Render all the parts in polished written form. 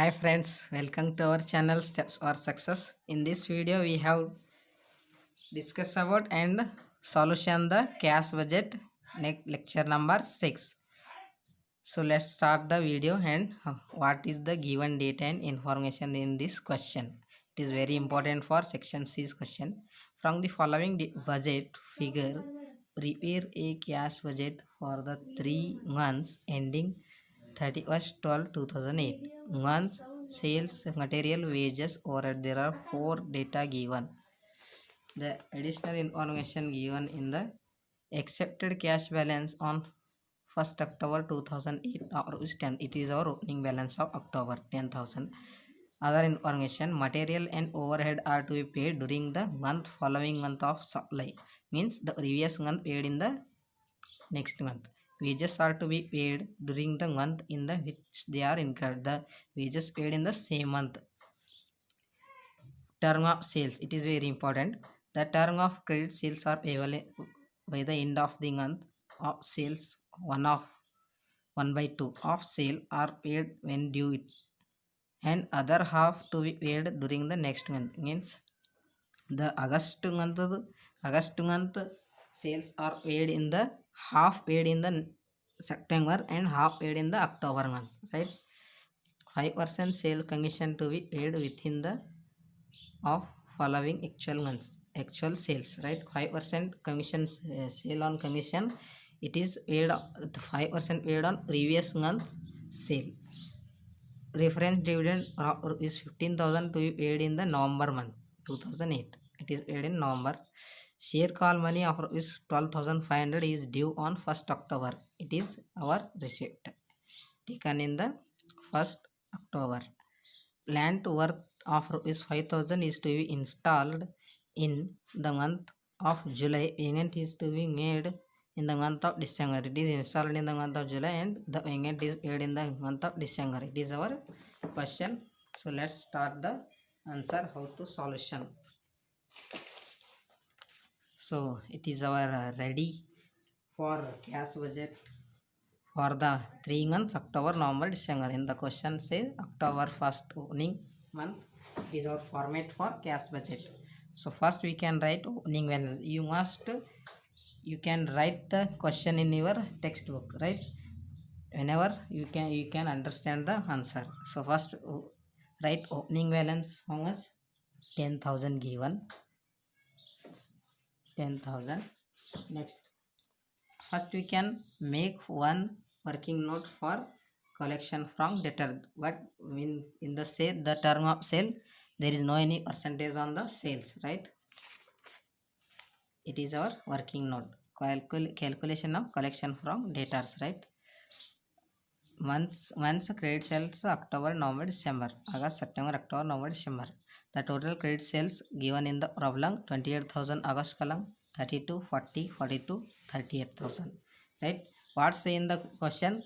Hi friends, welcome to our channel Steps or Success. In this video, we have discussed about and solution the cash budget lecture number 6. So let's start the video and what is the given data and information in this question. It is very important for section C's question. From the following budget figure, prepare a cash budget for the 3 months ending 31st 12 2008. Months sales, material, wages, overhead. There are 4 data given. The additional information given in the accepted cash balance on 1st October 2008 or is 10. It is our opening balance of October 10,000. Other information, material and overhead are to be paid during the month following month of supply. Means the previous month paid in the next month. Wages are to be paid during the month in the which they are incurred. The wages paid in the same month. Term of sales, it is very important. The term of credit sales are payable by the end of the month of sales. One by 2 of sale are paid when due it, and other half to be paid during the next month. Means the August month sales are paid in the half paid in the September and half paid in the October month, right? 5% sale commission to be paid within the of following actual sales, right? 5% commission, sale on commission, it is paid 5% paid on previous month sale. Reference dividend is 15,000 to be paid in the November month 2008. It is paid in November. Share call money of is 12,500 is due on 1st October. It is our receipt taken in the 1st October. Land worth of rupees 5,000 is to be installed in the month of July. Payment is to be made in the month of December. It is installed in the month of July and the payment is paid in the month of December. It is our question. So let's start the answer, how to solution. So it is our ready for cash budget for the 3 months October, November, December. In the question say October first opening month. It is our format for cash budget. So first we can write opening balance. You can write the question in your textbook, right? Whenever you can understand the answer. So first write opening balance. How much? 10,000 given. 10,000. Next, first we can make one working note for collection from debtor. But in the sale, the term of sale, there is no any percentage on the sales, right? It is our working note. Calculation of collection from debtors, right? Months credit sales October, November, December, August, September, October, November, December. The total credit sales given in the problem 28,000 August column, 32, 40, 42, 38,000, right? What say in the question?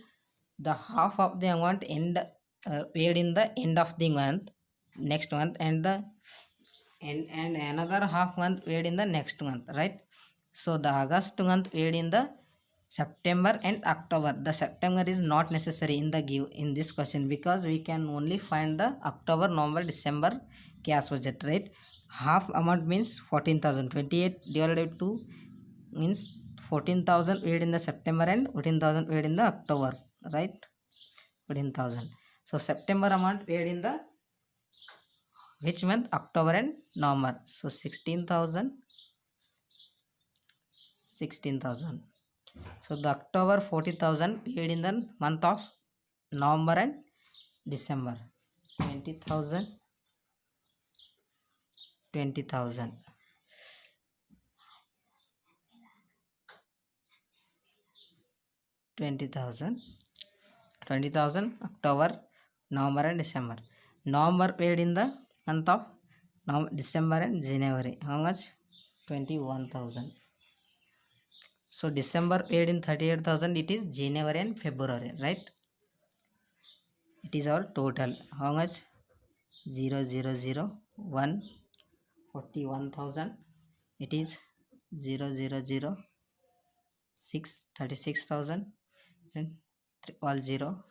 The half of the amount paid in the end of the month, next month, and the and another half month paid in the next month, right? So the August month paid in the September and October. The September is not necessary in the give in this question because we can only find the October, November, December cash budget, right? Half amount means 14,000. 28 divided by 2 means 14,000 paid in the September and 14,000 paid in the October, right? 14,000. So September amount paid in the which month? October and November. So 16,000. So the October 40,000 paid in the month of November and December. 20,000. 20,000. 20,000. 20,000 October, November and December. November paid in the month of December and January. How much? 21,000. So December paid in 38,000. It is January and February, right? It is our total. How much? 0,001 41,000. It is 0,006 36,000 and all 0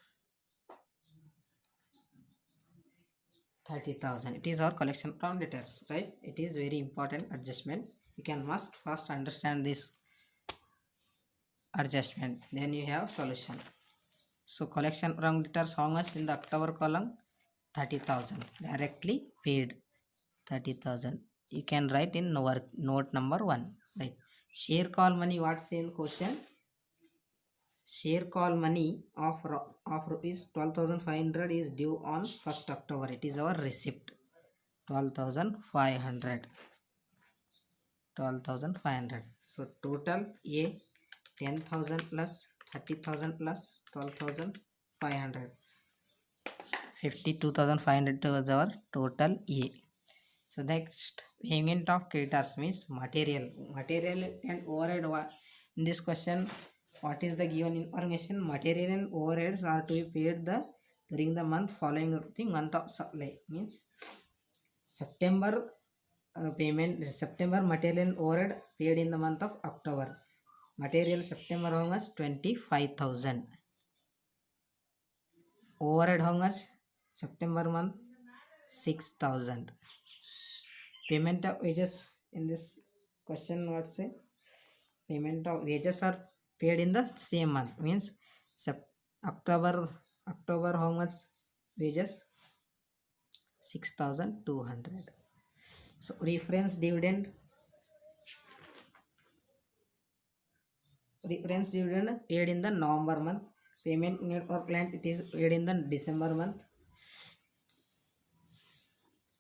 30,000. It is our collection from debtors, right? It is very important adjustment. You can must first understand this adjustment, then you have solution. So collection from debtors, how much in the October column? 30,000 directly paid. 30,000 you can write in note number 1, right? Share call money, what's in question? Share call money of rupees 12,500 is due on 1st October. It is our receipt. 12,500. So total A 10,000 plus 30,000 plus 12,500. 52,500 was our total A. So next, payment of creditors means material and overhead. In this question, what is the given information? Material and overheads are to be paid during the month following the month of supply. Means September September material and overhead paid in the month of October. Material September how much? 25,000. Overhead how much? September month 6,000. Payment of wages in this question, what say? Payment of wages are paid in the same month, means October how much wages? 6,200. So reference dividend paid in the November month. Payment unit or plant, it is paid in the December month.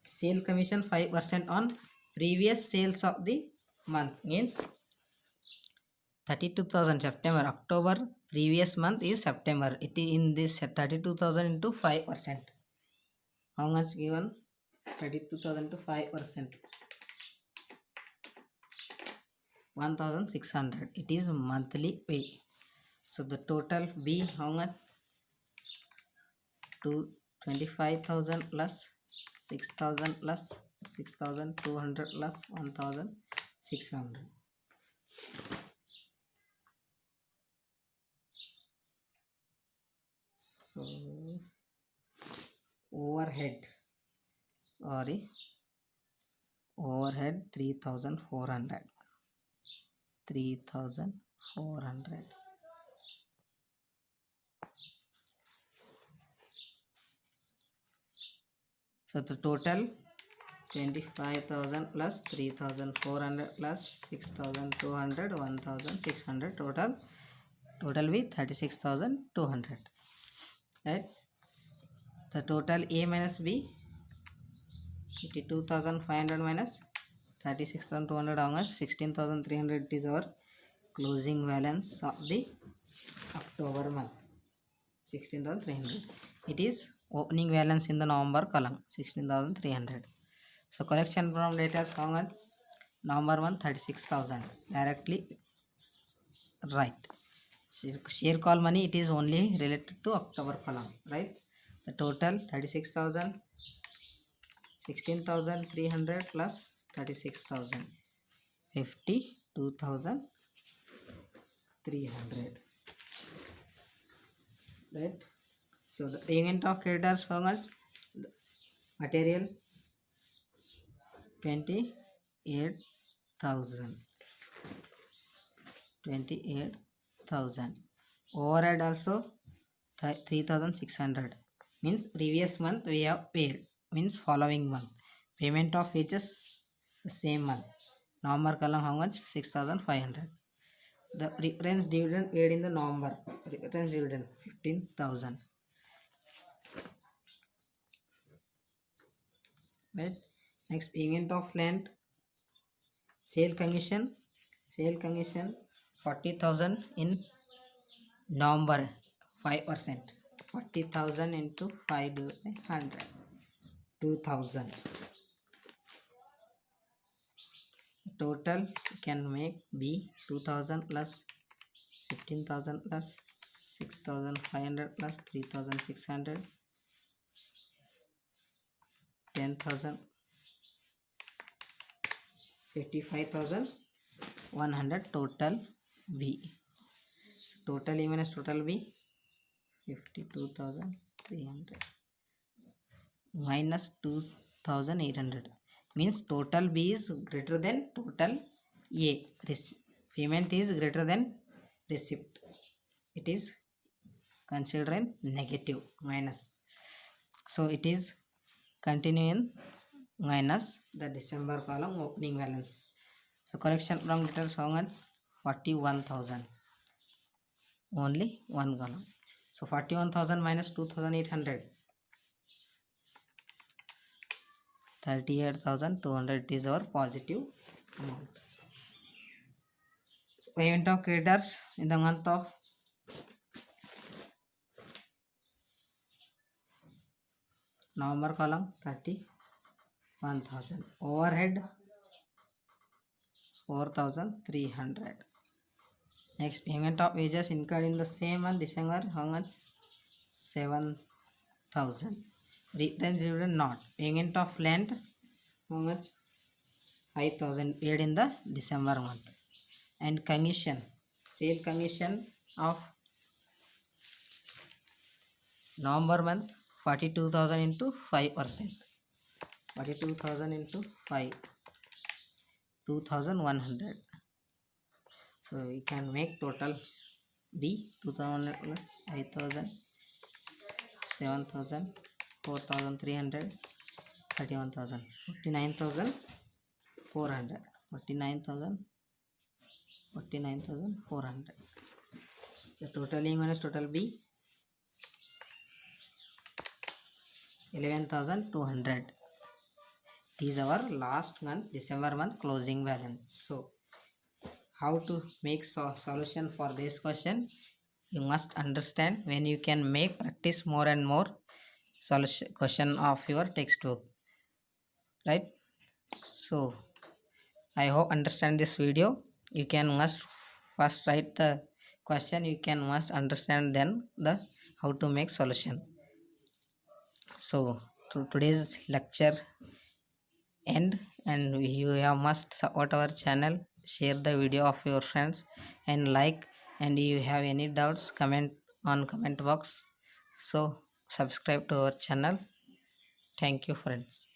Sale commission 5% on previous sales of the month, means 32,000 September. October previous month is September. It is in this 32,000 into 5%. How much given? 32,000 to 5%. 1,600. It is monthly pay. So the total B how much? 25,000 plus 6,000 plus 6,200 plus 1,600. So overhead 3,400. So the total 25,000 plus 3,400 plus 6,200 1,600, total be 36,200, right? The total A minus B 52,500 minus 36,200 how much? 16,300 is our closing balance of the October month. 16,300. It is opening balance in the November column. 16,300. So collection from debtors how much? November month 36,000. Directly right. Share call money, it is only related to October column, right? The total 36,000. 16,300 plus 36,000. 52,300. Right? So the payment of creditors how much? Material 28,000. Overhead also 3,600. Means previous month we have paid, means following month. Payment of wages the same month. November column how much? 6,500. The reference dividend paid in the November. Reference dividend 15,000. Right? Next, payment of land. Sale commission 40,000 in November, 5%. 40,000 into 500, 2,000. Total can make B 2,000 plus 15,000 plus 6,500 plus 3,600, 10,000, 55,100 total B. So total E minus total B 52,300. minus 2800 means total B is greater than total A. Payment is greater than receipt. It is considered negative minus. So it is continuing minus the December column opening balance. So collection from debtors how much? 41,000. Only one column. So 41,000 minus 2,800. 38,200 is our positive amount. So payment of creditors in the month of November column 31,000. Overhead 4,300. Next payment of wages incurred in the same month December how much? 7,000. Return dividend not. Payment of land how much? 5,000 paid in the December month. And commission, sale commission of November month 42,000 into 5%. 42,000 into 5, 2,100. So we can make total B 2,100 plus 5,000, 7,000, 4,300, 31,000, 49,400, 49,400. The totaling minus total B 11,200. It is our last month December month closing balance. So how to make solution for this question? You must understand when you can make practice more and more solution question of your textbook, right? So I hope understand this video. You can must first write the question, you can must understand then the how to make solution. So today's lecture end, and you have must support our channel, share the video of your friends and like, and you have any doubts comment on comment box. So subscribe to our channel. Thank you friends.